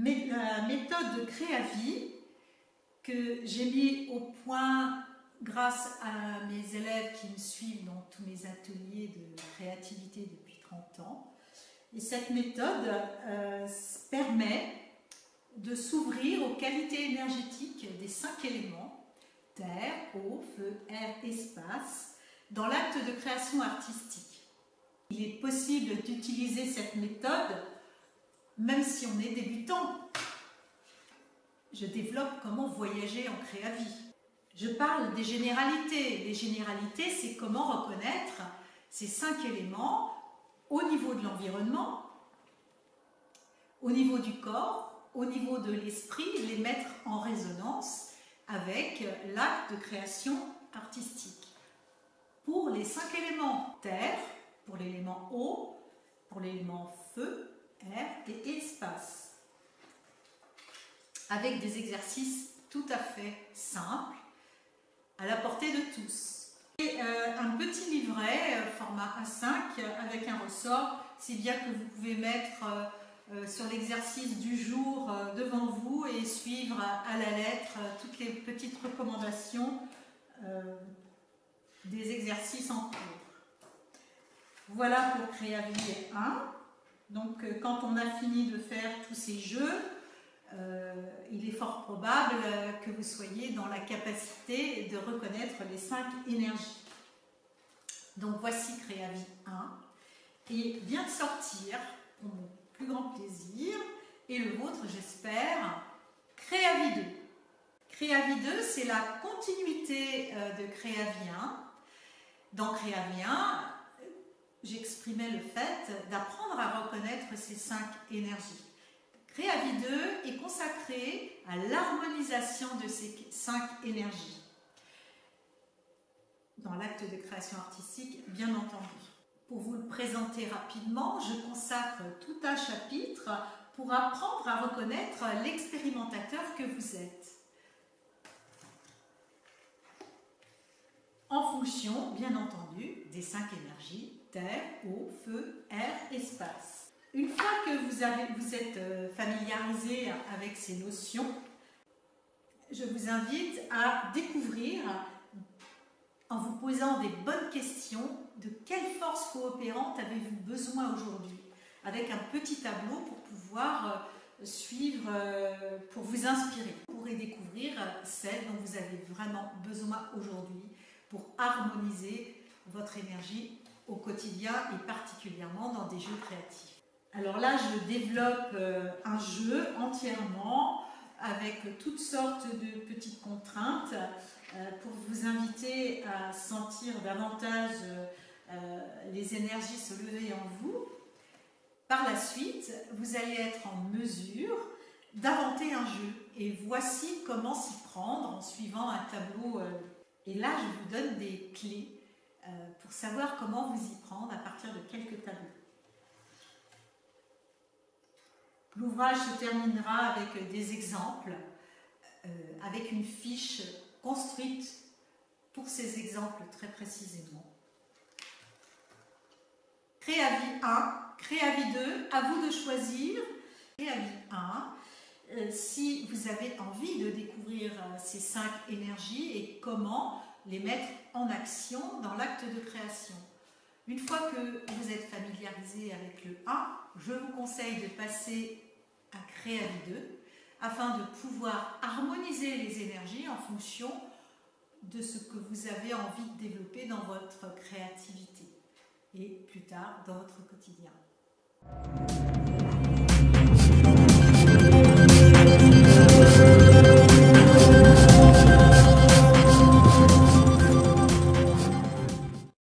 la méthode de Créavie que j'ai mis au point grâce à mes élèves qui me suivent dans tous mes ateliers de créativité depuis 30 ans. Et cette méthode permet de s'ouvrir aux qualités énergétiques des 5 éléments, terre, eau, feu, air, espace, dans l'acte de création artistique. Il est possible d'utiliser cette méthode même si on est débutant. Je développe comment voyager en Créavie. Je parle des généralités. Les généralités, c'est comment reconnaître ces 5 éléments au niveau de l'environnement, au niveau du corps, au niveau de l'esprit, les mettre en résonance avec l'acte de création artistique. Pour les 5 éléments, terre, pour l'élément eau, pour l'élément feu, air et espace. Avec des exercices tout à fait simples, à la portée de tous. Et un petit livret, format A5, avec un ressort, si bien que vous pouvez mettre sur l'exercice du jour devant vous et suivre à la lettre toutes les petites recommandations des exercices en cours. Voilà pour Créavie 1. Donc quand on a fini de faire tous ces jeux, il est fort probable que vous soyez dans la capacité de reconnaître les 5 énergies. Donc voici Créavie 1 et vient de sortir, pour mon plus grand plaisir, et le vôtre j'espère, Créavie 2. Créavie 2, c'est la continuité de Créavie 1. Dans Créavie 1, j'exprimais le fait d'apprendre à reconnaître ces 5 énergies. Créavie 2 est consacré à l'harmonisation de ces 5 énergies. Dans l'acte de création artistique, bien entendu. Pour vous le présenter rapidement, je consacre tout un chapitre pour apprendre à reconnaître l'expérimentateur que vous êtes. En fonction, bien entendu, des 5 énergies, terre, eau, feu, air, espace. Une fois que vous êtes familiarisé avec ces notions, je vous invite à découvrir, en vous posant des bonnes questions, de quelle force coopérante avez-vous besoin aujourd'hui, avec un petit tableau pour pouvoir suivre, pour vous inspirer. Vous pourrez découvrir celle dont vous avez vraiment besoin aujourd'hui pour harmoniser votre énergie au quotidien et particulièrement dans des jeux créatifs. Alors là, je développe un jeu entièrement avec toutes sortes de petites contraintes pour vous inviter à sentir davantage les énergies se lever en vous. Par la suite, vous allez être en mesure d'inventer un jeu. Et voici comment s'y prendre en suivant un tableau. Et là, je vous donne des clés pour savoir comment vous y prendre à partir de quelques tableaux. L'ouvrage se terminera avec des exemples, avec une fiche construite pour ces exemples très précisément. Créavie 1, Créavie 2, à vous de choisir. Créavie 1, si vous avez envie de découvrir ces 5 énergies et comment les mettre en action dans l'acte de création. Une fois que vous êtes familiarisé avec le 1, je vous conseille de passer à Créavie 2 afin de pouvoir harmoniser les énergies en fonction de ce que vous avez envie de développer dans votre créativité et plus tard dans votre quotidien.